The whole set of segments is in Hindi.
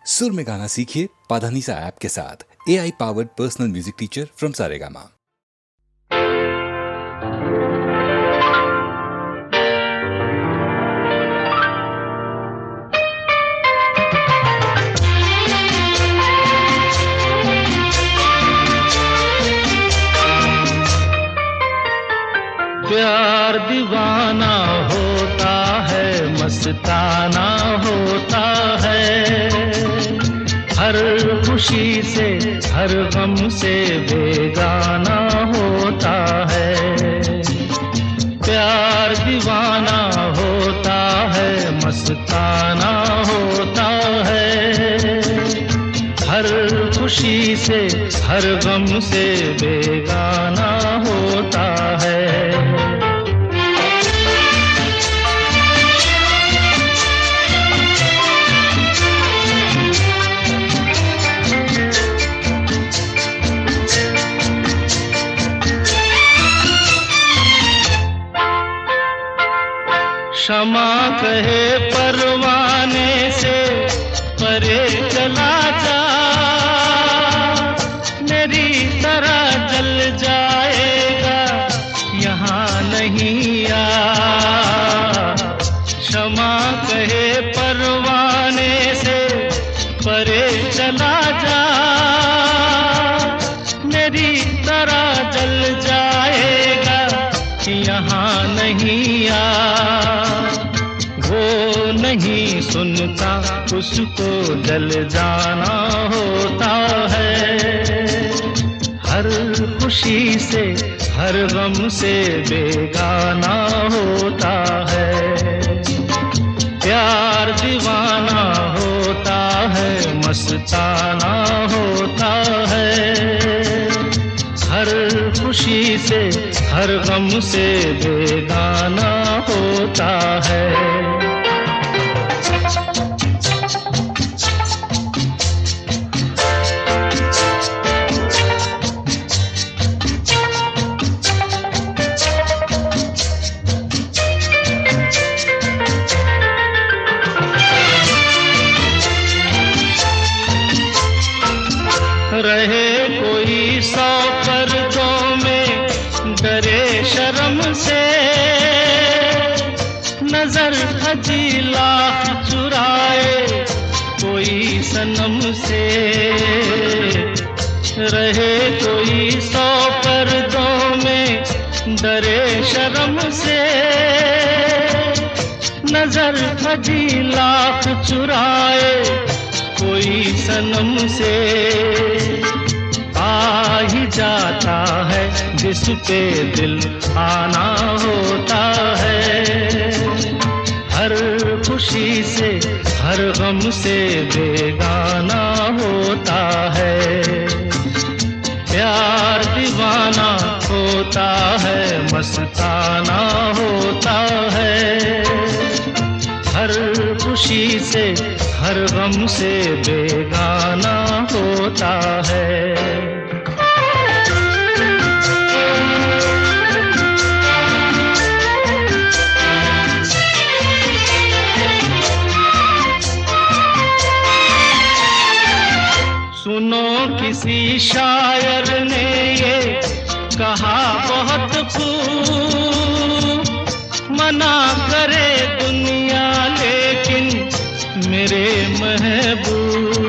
सुर में गाना सीखिए पाधानीसा ऐप के साथ। AI powered personal music teacher from Saregama. प्यार दीवाना होता है, मस्ताना होता है, हर खुशी से हर गम से बेगाना होता है। प्यार दीवाना होता है, मस्ताना होता है, हर खुशी से हर गम से बेगाना होता है। क्षमा कहे परवाने से परे चला जा, मेरी तरह जल जाएगा यहाँ नहीं आ। क्षमा कहे परवाने से परे चला जा, मेरी तरह जल जाएगा यहाँ नहीं आ। वो नहीं सुनता उसको जल जाना होता है, हर खुशी से हर गम से बेगाना होता है। प्यार दीवाना होता है, मस्ताना होता है, हर खुशी से हर गम से बेगाना होता है। रहे कोई 100 पर्दों में, डरे शर्म से, नजर हजी लाख चुराए कोई सनम से। रहे कोई 100 पर्दों में, डरे शर्म से, नजर हजी लाख चुराए कोई सनम से। आ ही जाता है जिस पे दिल आना होता है, हर खुशी से हर गम से बेगाना होता है। प्यार दीवाना होता है, मस्ताना होता है, हर खुशी से हर गम से बेगाना होता है। सुनो किसी शायर ने ये कहा बहुत खूब, मना करे दुनिया लेकिन मेरे महबूब।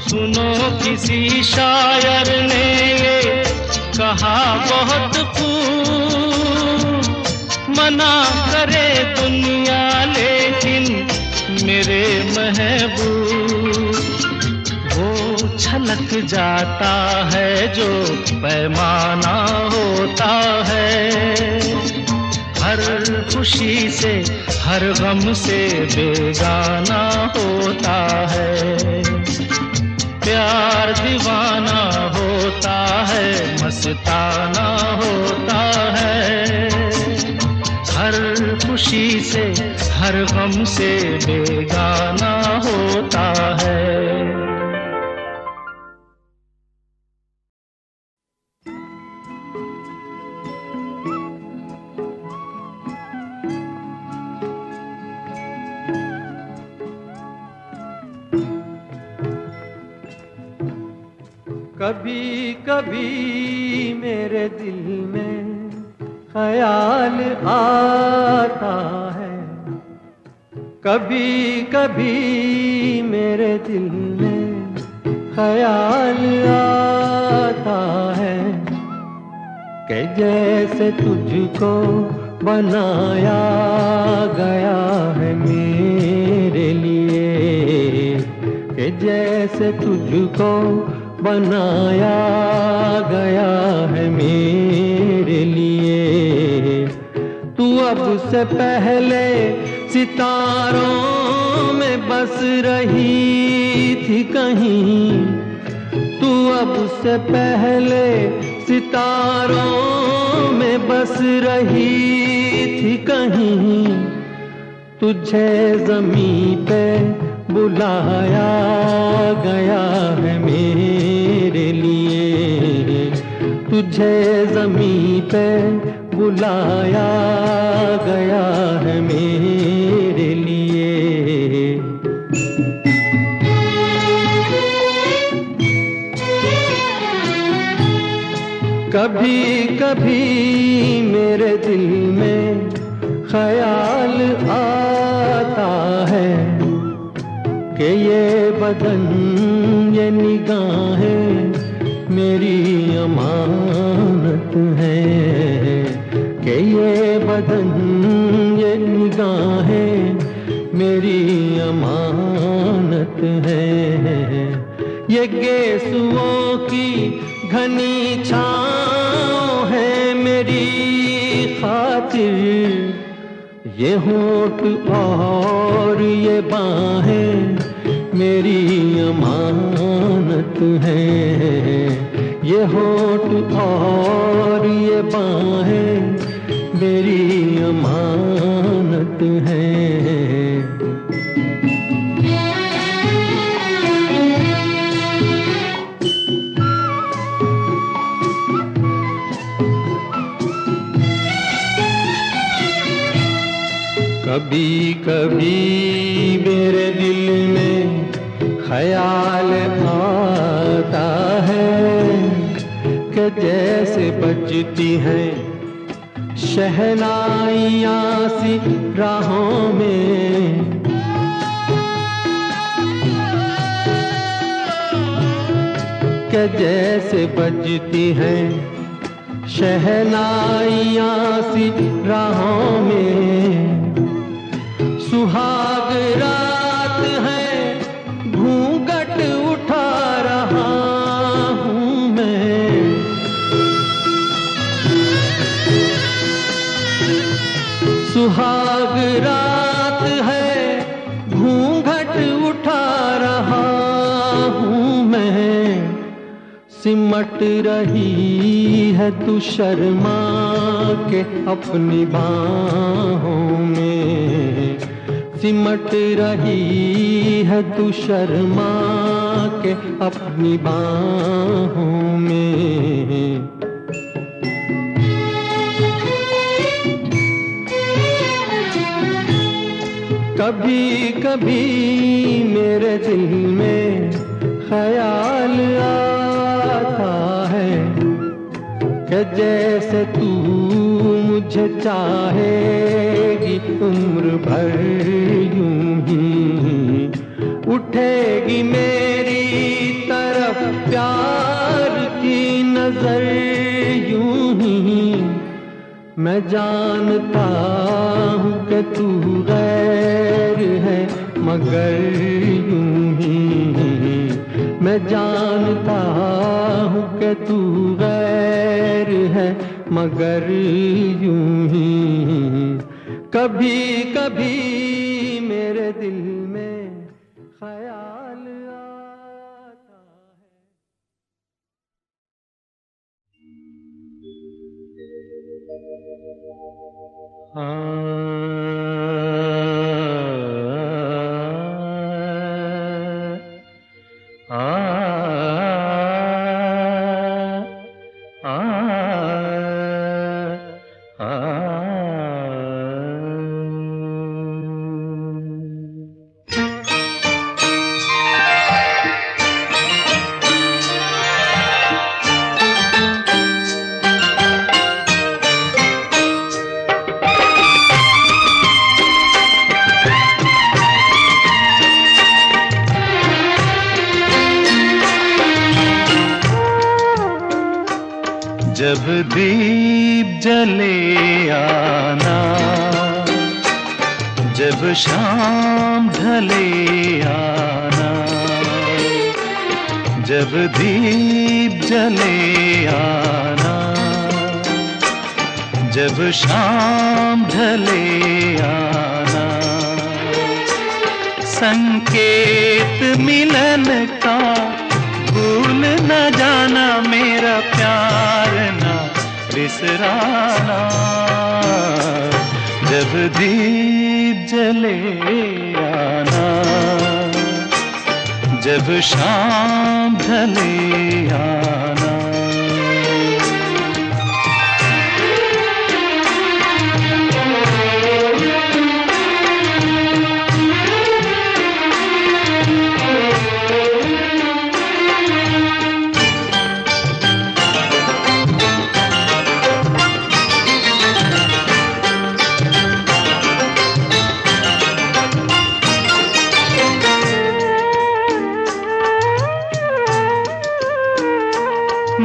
सुनो किसी शायर ने ये कहा बहुत खूब, मना करे दुनिया लेकिन मेरे महबूब। वो छलक जाता है जो पैमाना होता है, हर खुशी से हर गम से बेगाना होता है। प्यार दीवाना होता है, मस्ताना होता है, हर खुशी से हर गम से बेगाना होता है। कभी कभी मेरे दिल में ख्याल आता है, कभी कभी मेरे दिल में ख्याल आता है कि जैसे तुझको बनाया गया है मेरे लिए, कि जैसे तुझको बनाया गया है मेरे लिए। तू अब से पहले सितारों में बस रही थी कहीं, तू अब से पहले सितारों में बस रही थी कहीं। तुझे ज़मीं पे बुलाया गया है मेरे लिए, तुझे ज़मीं पे बुलाया गया है मेरे लिए। कभी कभी मेरे दिल में ख्याल आता है कि ये बदन ये निगाहें मेरी अमानत है, कि ये बदन ये निगाहें मेरी अमानत है। ये गेसुओं की घनी छाँव है मेरी खातिर, ये होठ और ये बाहें मेरी अमानत है, ये होठ और ये बाहें मेरी अमानत है। कभी कभी मेरे दिल में ख्याल आता है कि जैसे बजती हैं शहनाइयाँ सी राहों में, कि जैसे बजती हैं शहनाइयाँ सी राहों में। सुहाग रात है घूंघट उठा रहा हूँ मैं, सुहाग रात है घूंघट उठा रहा हूँ मैं। सिमट रही है तू शर्मा के अपनी बाहों में, सिमट रही है तू शर्मा के अपनी बाहों में। कभी कभी मेरे दिल में ख्याल आता है कि जैसे तू मुझे चाहेगी उम्र भर यूं ही, उठेगी मेरी तरफ प्यार की नजर यूं ही। मैं जानता हूँ कि तू गैर है मगर यूं ही, मैं जानता हूँ कि तू गैर है मगर यूं ही। कभी कभी मेरे दिल में ख्याल आता है। जब दीप जले आना, जब शाम ढले आना, जब दीप जले आना, जब शाम ढले आना, संकेत मिलन का भूल न जाना, मेरा प्यार न बिसराना, जब दीप जले आना, जब शाम ढले आना।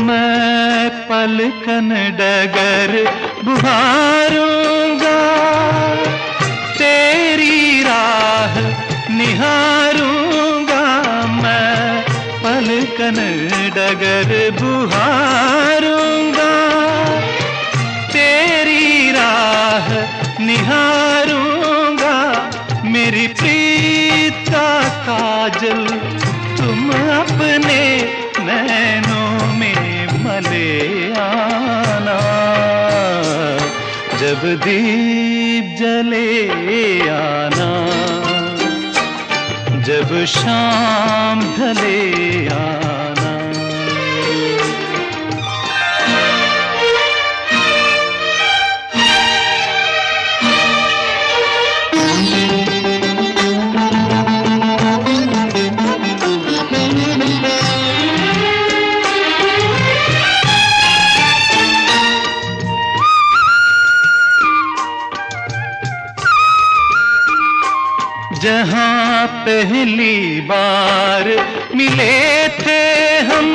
मैं पलकन डगर बुहारूंगा, तेरी राह निहारूंगा, मैं पलकन डगर बुहारूंगा, तेरी राह निहारूंगा, मेरी प्रीत का काजल तुम अपने नैनों में मले आना, जब दीप जले आना, जब शाम ढले आना। जहाँ पहली बार मिले थे हम,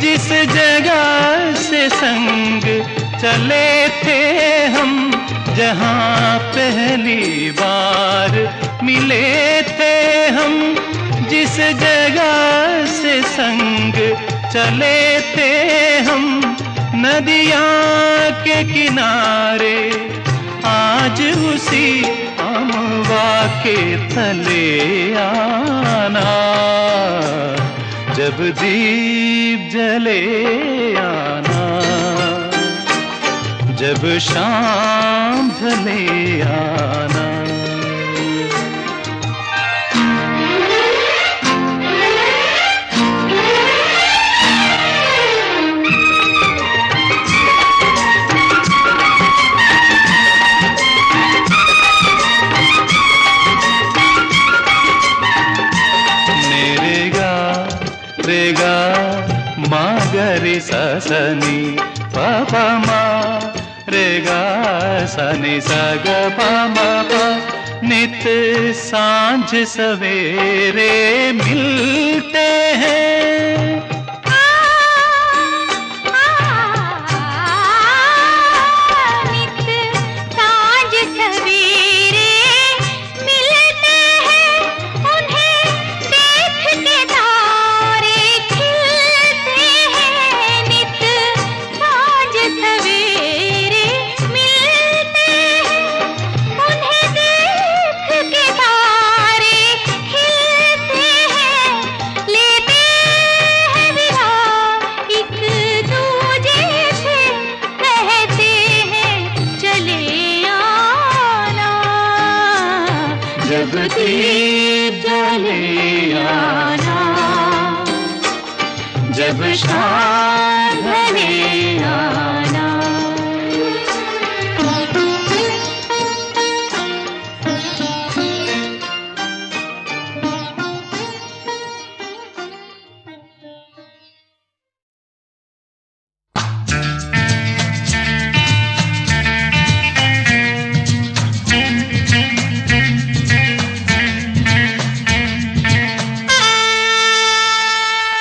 जिस जगह से संग चले थे हम, जहाँ पहली बार मिले थे हम, जिस जगह से संग चले थे हम, नदियाँ के किनारे आज उसी अमवा के तले आना, जब दीप जले आना, जब शाम ढले आना। रेगा मागरी ससनी पापा मा, रेगा सनी सग पामा पा, नित सांझ सवेरे मिलते हैं, जब दीप जले आना, जब शाम ढले आना।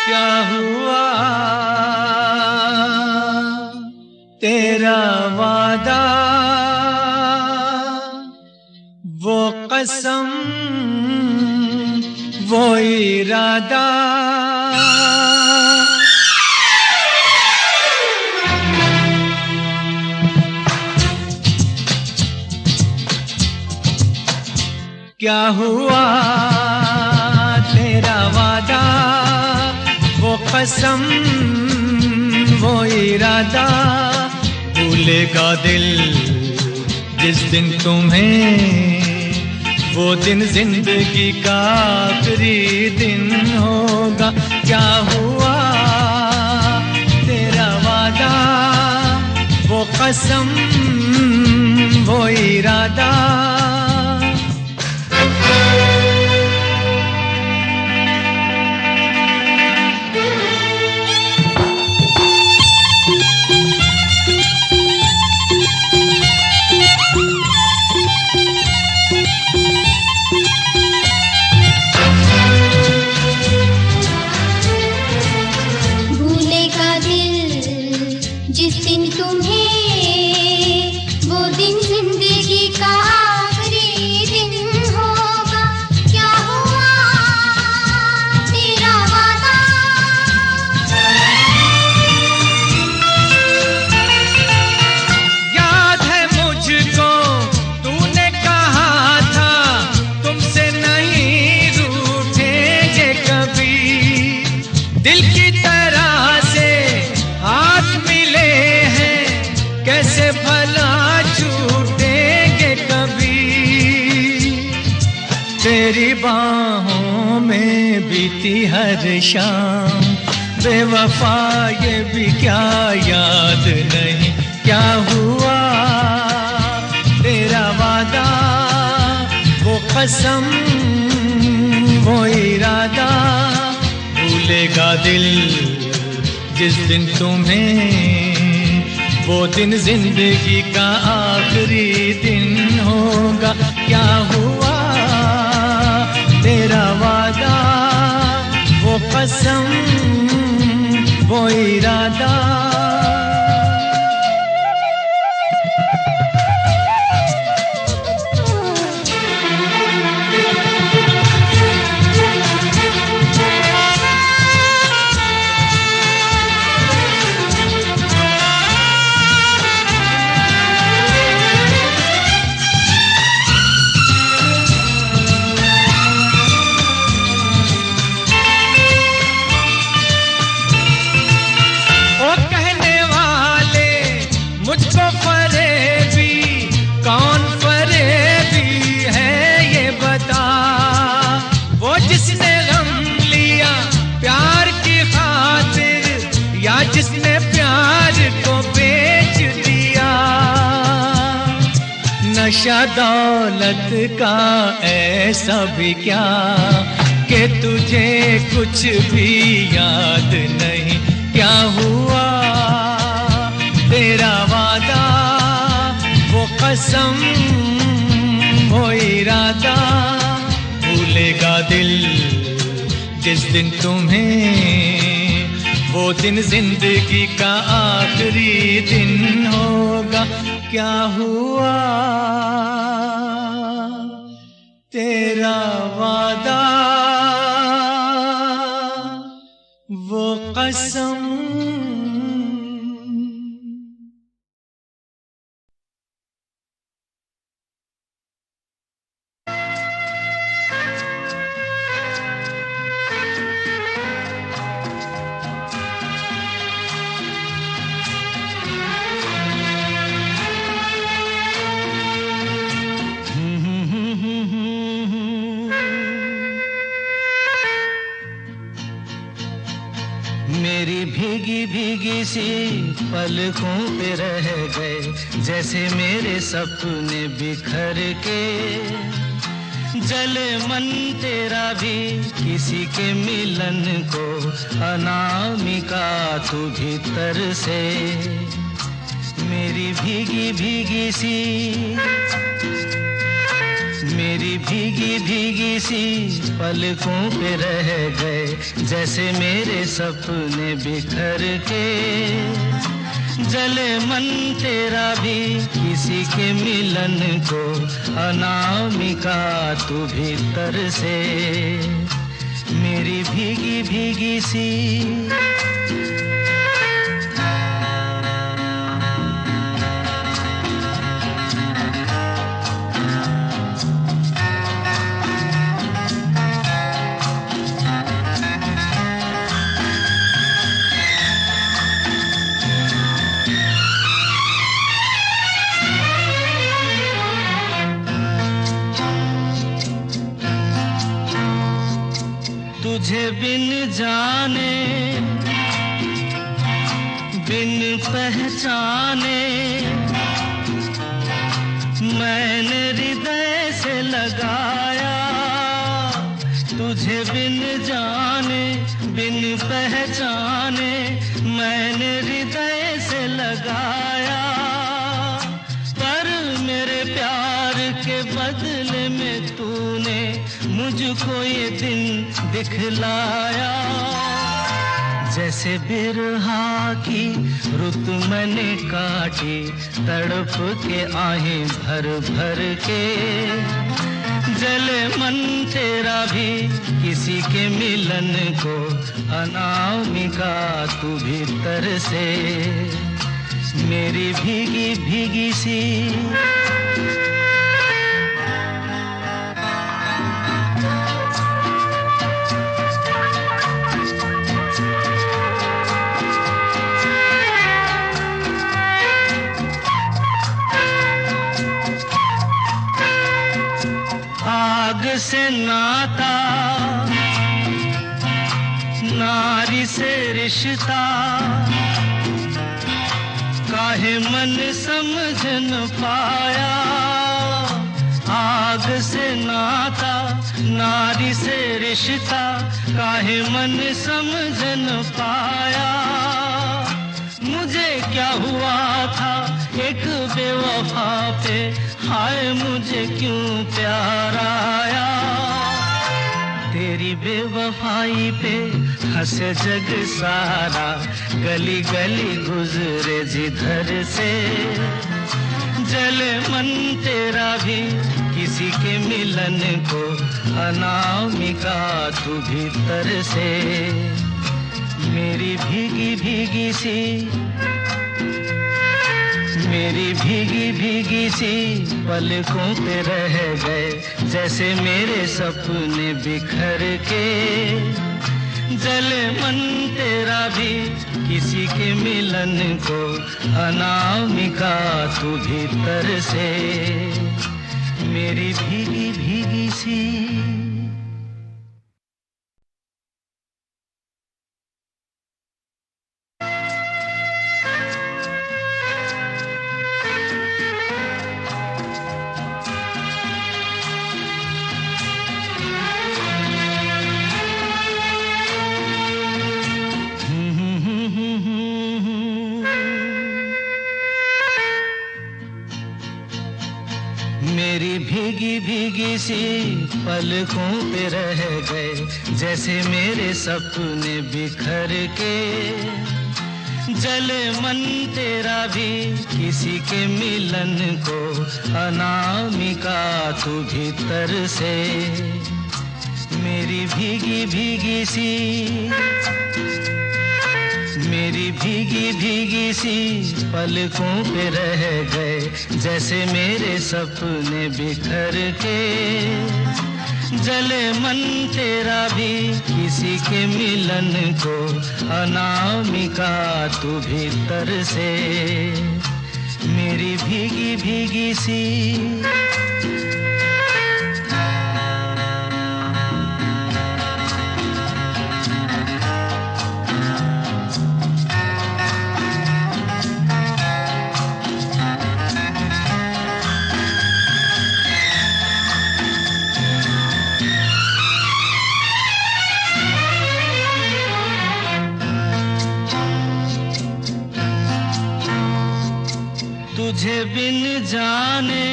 क्या हुआ वो इरादा क्या हुआ तेरा वादा, वो कसम, वो इरादा, भूलेगा दिल जिस दिन तुम्हें, वो दिन जिंदगी का आखिरी दिन होगा। क्या हुआ तेरा वादा, वो कसम, वो इरादा। तेरी बाहों में बीती हर शाम, बेवफा ये भी क्या याद नहीं। क्या हुआ तेरा वादा, वो कसम, वो इरादा, भूलेगा दिल जिस दिन तुम्हें, वो दिन जिंदगी का आखिरी दिन होगा। क्या हुआ तेरा वादा, वो कसम, वो इरादा। जिसने प्यार को बेच दिया, नशा दौलत का ऐसा भी क्या कि तुझे कुछ भी याद नहीं। क्या हुआ तेरा वादा, वो कसम, वो इरादा, भूलेगा दिल जिस दिन तुम्हें, वो दिन जिंदगी का आखिरी दिन होगा। क्या हुआ तेरा वादा, वो कसम। मेरी भीगी भीगी सी पलकों पे रह गए, जैसे मेरे सपने बिखर के। जले मन तेरा भी किसी के मिलन को, अनामिका तू भीतर से। मेरी भीगी भीगी सी, मेरी भीगी भीगी सी पलकों पे रह गए, जैसे मेरे सपने बिखर के। जले मन तेरा भी किसी के मिलन को, अनामिका तू भीतर से। भीगी भीगी सी। तुझे बिन जाने बिन पहचाने मैंने हृदय से लगाया। तुझे बिन जाने बिन पहचाने मैंने हृदय से लगाया। पर मेरे प्यार के बदले में तूने मुझको ये दिन दिखलाया। जैसे बिरहा की रुत मैंने काटी, तड़प के आहें भर भर के। जले मन तेरा भी किसी के मिलन को, अनामिका तू भीतर से मेरी भीगी भीगी सी। आग से नाता, नारी से रिश्ता, काहे मन समझ न पाया। आग से नाता, नारी से रिश्ता, काहे मन समझ न पाया। मुझे क्या हुआ था एक बेवफा पे, हाय मुझे क्यों प्यार आया। तेरी बेवफाई पे हंसे जग सारा, गली गली गुजरे जिधर से। जले मन तेरा भी किसी के मिलन को, अनामिका तू भीतर से मेरी भीगी भीगी सी। मेरी भीगी भीगी सी पलकों पे रह गए, जैसे मेरे सपने बिखर के। जले मन तेरा भी किसी के मिलन को, अनामिका तू भीतर से मेरी भीगी भीगी सी। मेरी भीगी भीगी सी पलकों पे रह गए, जैसे मेरे सपने बिखर के। जले मन तेरा भी किसी के मिलन को, अनामिका तू भीतर से मेरी भीगी भीगी सी। मेरी भीगी भीगी सी पलकों पे रह गए, जैसे मेरे सपने बिखर के। जले मन तेरा भी किसी के मिलन को, अनामिका तू भीतर से मेरी भीगी भीगी सी। तुझे बिन जाने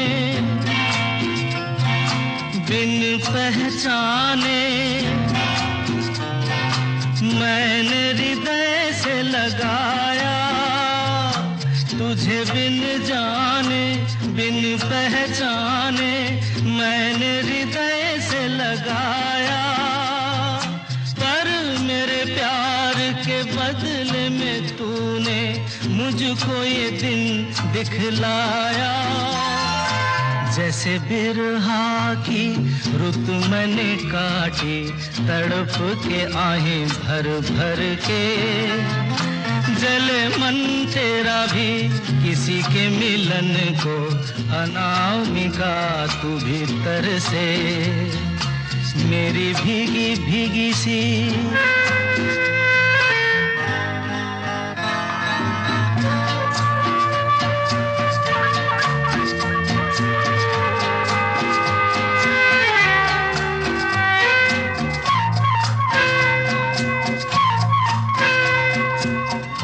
बिन पहचाने मैंने हृदय से लगाया। तुझे बिन जाने बिन पहचाने मैंने हृदय से लगाया। पर मुझको ये दिन दिखलाया। जैसे बिरहा की रुत मैंने काटी, तड़प के आहें भर भर के। जले मन तेरा भी किसी के मिलन को, अनामिका तू भीतर से मेरी भीगी भीगी सी।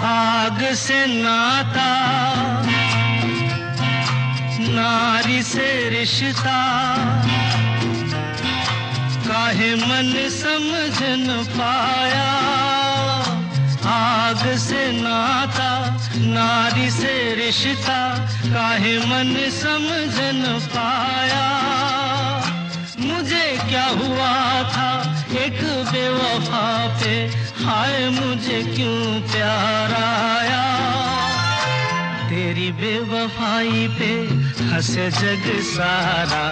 आग से नाता, नारी से रिश्ता, काहे मन समझ न पाया। आग से नाता, नारी से रिश्ता, काहे मन समझ न पाया। मुझे क्या हुआ था एक बेवफा पे, हाय मुझे क्यों प्यार आया। तेरी बेवफाई पे हंसे जग सारा,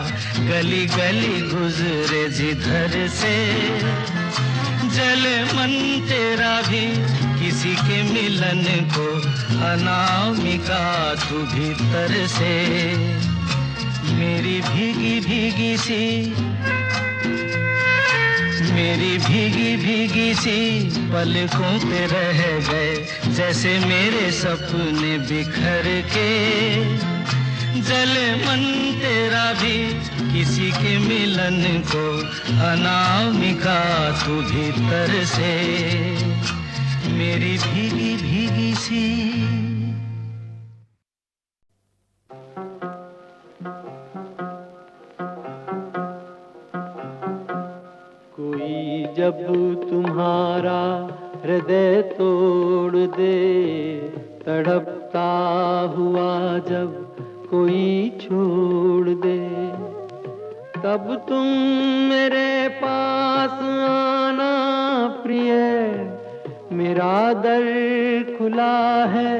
गली गली गुजरे जिधर से। जले मन तेरा भी किसी के मिलन को, अनामिका तू भीतर से मेरी भीगी भीगी सी। मेरी भीगी भीगी सी पलकों पे रह गए, जैसे मेरे सपने बिखर के। जले मन तेरा भी किसी के मिलन को, अनामिका तू भीतर से मेरी भीगी भीगी सी। जब तुम्हारा हृदय तोड़ दे, तड़पता हुआ जब कोई छोड़ दे, तब तुम मेरे पास आना प्रिय। मेरा दर खुला है,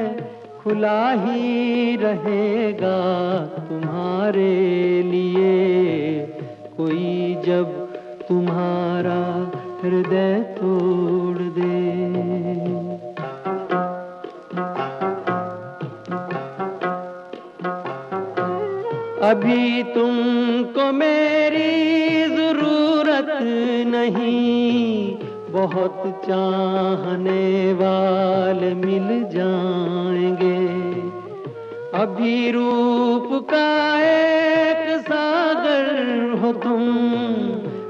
खुला ही रहेगा तुम्हारे लिए। कोई जब तुम्हारा हृदय तोड़ दे। अभी तुमको मेरी जरूरत नहीं, बहुत चाहने वाले मिल जाएंगे। अभी रूप का एक सागर हो तुम,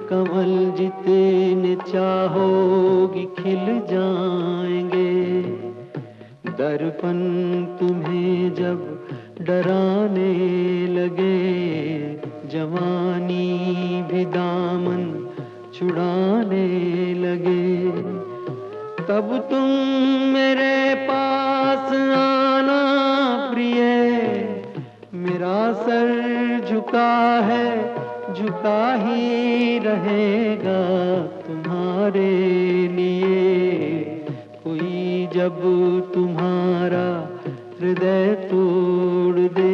कमल जितने चाहोगी खिल जाएंगे। दर्पण तुम्हें जब डराने लगे, जवानी भी दामन छुड़ाने लगे, तब तुम मेरे पास आना प्रिय। मेरा सर झुका है, झुका ही रहेगा तुम्हारे लिए। कोई जब तुम्हारा हृदय तोड़ दे,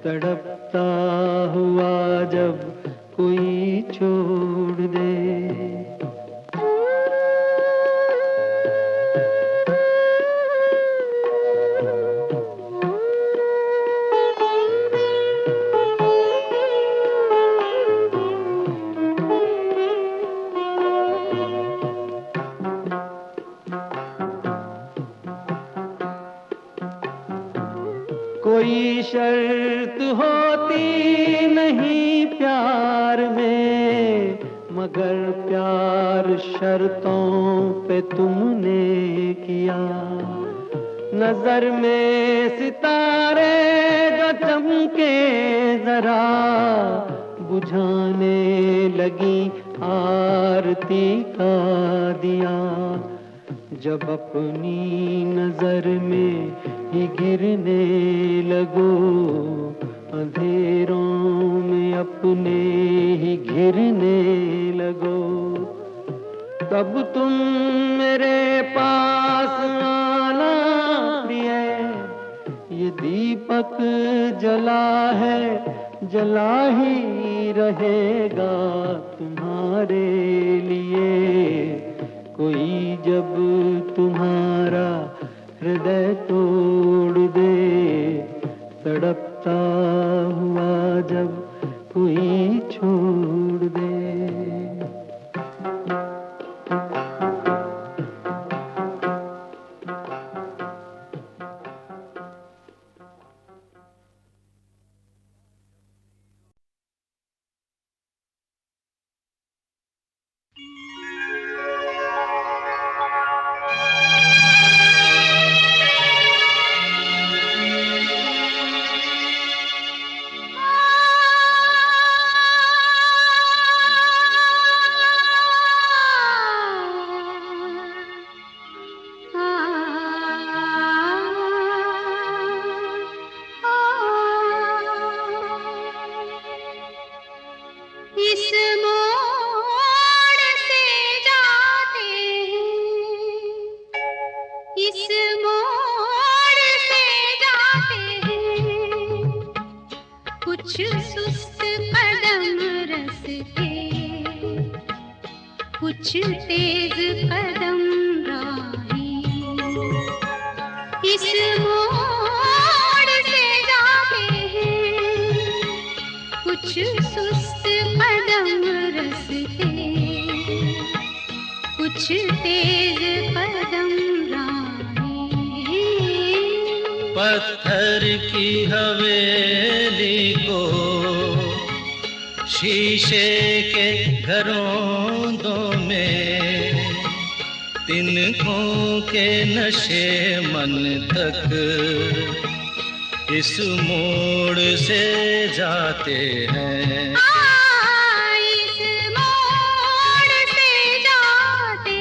तड़पता हुआ जब कोई छोड़ दे। कोई शर्त होती नहीं प्यार में, मगर प्यार शर्तों पे तुमने किया। नजर में सितारे जो चमके जरा, बुझाने लगी आरती का दिया। जब अपनी नजर में ही गिरने लगो, अंधेरों में अपने ही घिरने लगो, तब तुम मेरे पास आना प्रिय। दीपक जला है, जला ही रहेगा तुम्हारे लिए। कोई जब तुम्हारा हृदय तोड़ दे, तड़पता हुआ जब कोई छोड़ दे। कुछ तेज कदम राही इस मोड़ से जाते हैं, कुछ सुस्त कदम रस्ते, कुछ तेज कदम राही। पत्थर की हवेली को शीशे के घरों में, तिनकों के नशे मन तक इस मोड़ से जाते हैं। इस मोड़ से जाते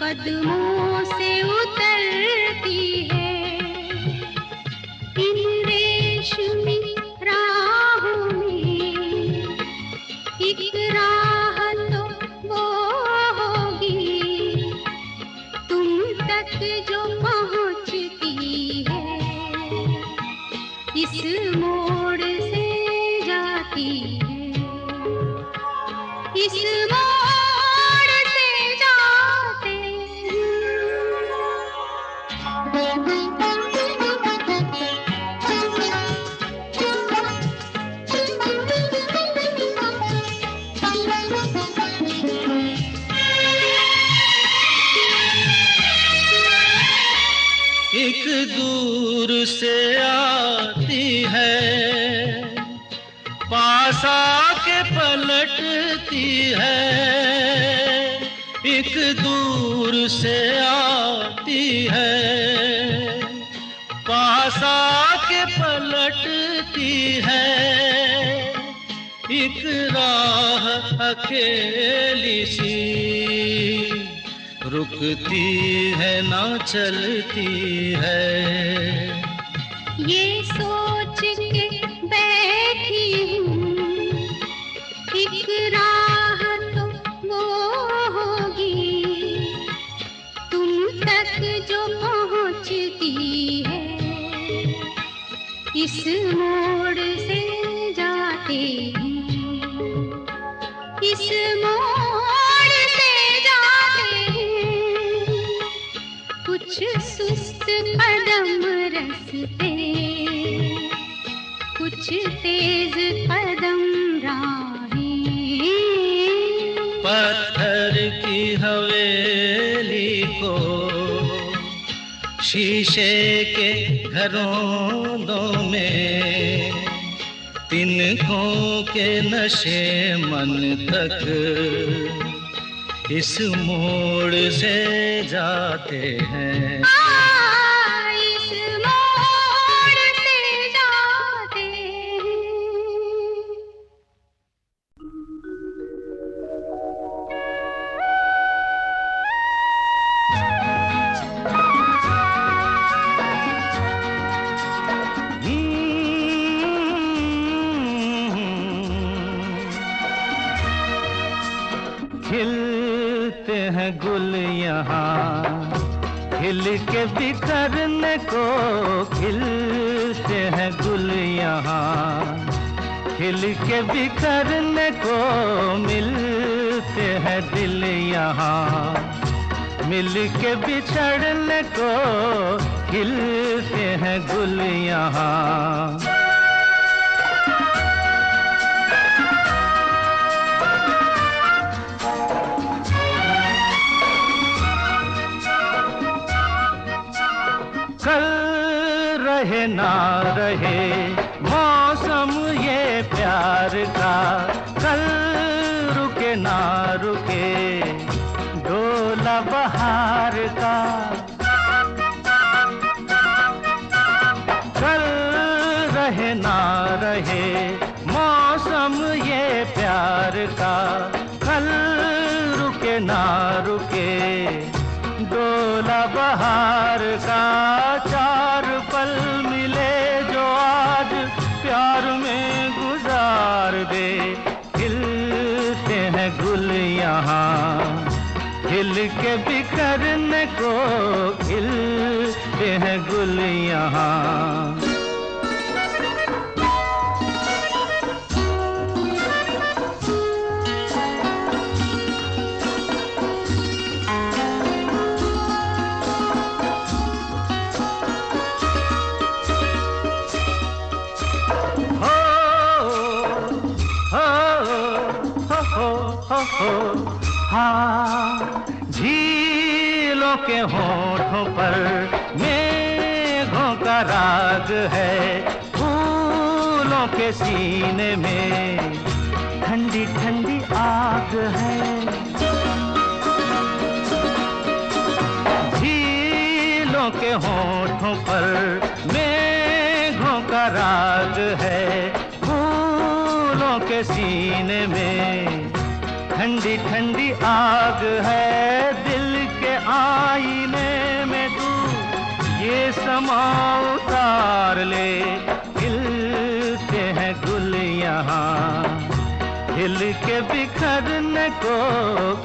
कदमों से उतरती है इन रेशमी राहों में, एक राह तो वो होगी तुम तक जो पहुंचती है, इस मोड़ से जाती है, इस एक दूर से आती है, पास आके पलटती है। एक दूर से आती है, पास आके पलटती है। एक राह अकेली सी रुकती है ना चलती है। ये सोच के बैठी हूँ एक राह तो वो होगी तुम तक जो पहुँचती है, इस मोड़ से जाते हैं, इस मोड़ से जाते हैं, कुछ सुस्त कदम रस्ते, कुछ तेज कदम राही। पत्थर की हवेली को शीशे के घरों में तिनकों के नशे मन तक इस मोड़ से जाते हैं। इस मोड़ से जाते हैं। खिलते हैं गुल यहाँ खिल के बिखरने को, खिलते हैं गुल यहाँ खिल के बिखरने को, मिलते हैं दिल यहाँ मिल के बिछड़ने को, खिलते हैं गुल यहाँ। कल रहे ना रहे मौसम ये प्यार का, कल रुके ना रुके डोला बहार का, कल रहे ना रहे मौसम ये प्यार का, कल रुके ना रुके डोला बहार का। चार पल मिले जो आज प्यार में गुजार दे, खिलते हैं गुल यहाँ खिल के बिखरने को, खिलते हैं गुल यहाँ। हाँ, झीलों के होठों पर मेघों का राग है, फूलों के सीने में ठंडी ठंडी आग है। झीलों के होठों पर मेघों का राग है, फूलों के सीने में ठंडी ठंडी आग है। दिल के आईने में तू ये समा उतार ले, खिलते हैं गुल यहाँ खिल के बिखरने को,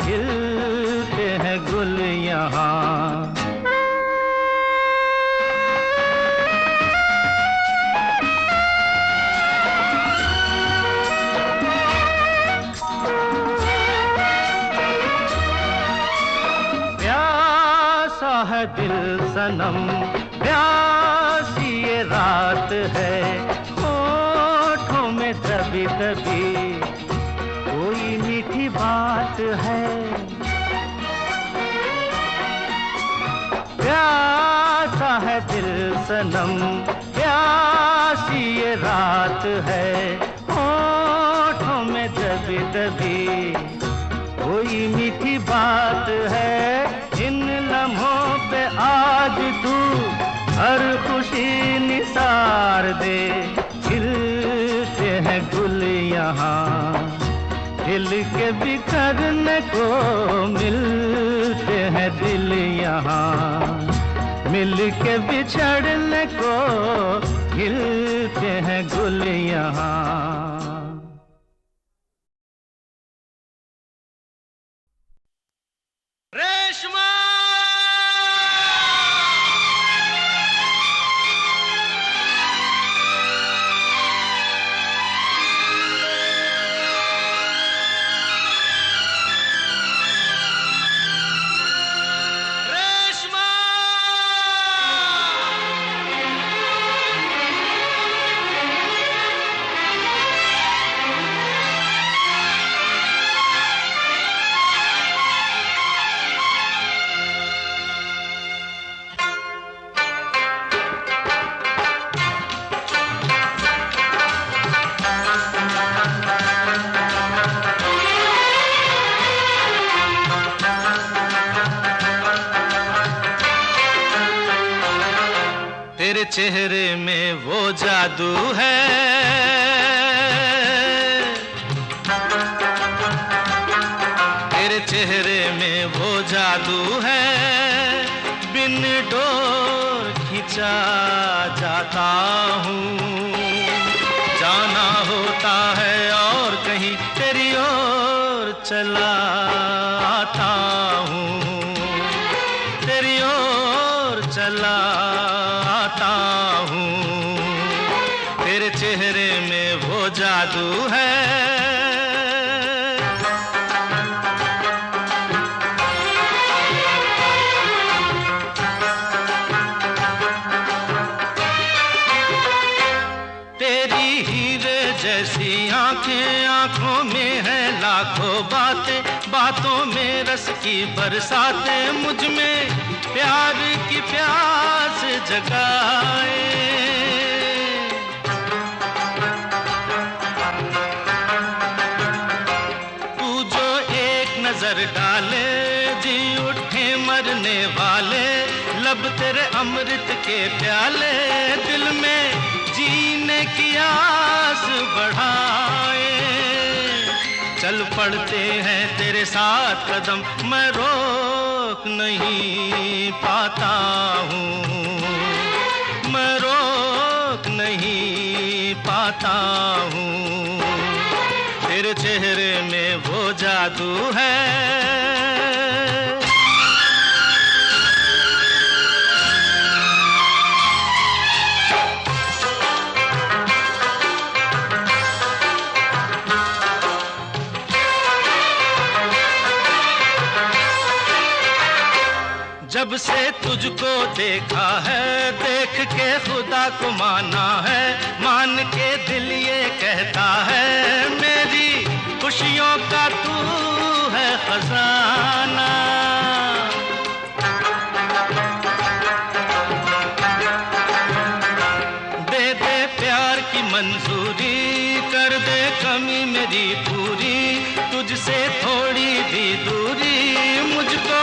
खिलते हैं गुल यहाँ। है दिल सनम प्यासी ये रात है, होठों में तभी तभी कोई मीठी बात है। प्यासा है दिल सनम प्यासी ये रात है, होठों में तभी तभी कोई मीठी बात है। इन लम्हों पे आज तू हर खुशी निसार दे, खिलते हैं गुल यहाँ खिल के बिखरने को, मिलते हैं दिल यहाँ मिल के बिछड़ने को, खिलते हैं गुल यहाँ। चेहरे में वो जादू है, तेरे चेहरे में वो जादू है, बिन डोर खिंचा जाता हूँ। जाना होता है और कहीं तेरी ओर चला आता हूँ, तेरी ओर चला आता हूँ। तेरे चेहरे में वो जादू है। जैसी आंखें, आंखों में है लाखों बातें, बातों में रस की बरसातें, मुझ में प्यार की प्यास जगाए। तू जो एक नजर डाले जी उठे मरने वाले, लब तेरे अमृत के प्याले, दिल में जीने की आस बढ़ाए। चल पड़ते हैं तेरे साथ कदम, मैं रोक नहीं पाता हूँ, मैं रोक नहीं पाता हूँ। तेरे चेहरे में वो जादू है। जब से तुझको देखा है, देख के खुदा को माना है, मान के दिल ये कहता है, मेरी खुशियों का तू है खजाना। दे दे प्यार की मंजूरी, कर दे कमी मेरी पूरी, तुझसे थोड़ी भी दूरी मुझको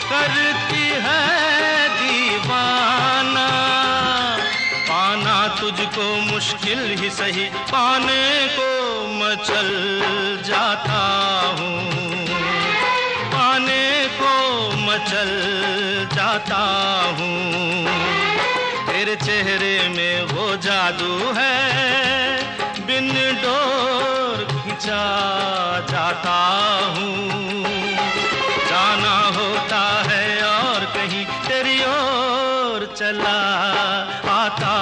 करती है दीवाना। पाना तुझको मुश्किल ही सही, पाने को मचल जाता हूँ, पाने को मचल जाता हूँ। तेरे चेहरे में वो जादू है, बिन डोर खिंचा जाता हूँ। जाना होता है और कहीं तेरी ओर चला आता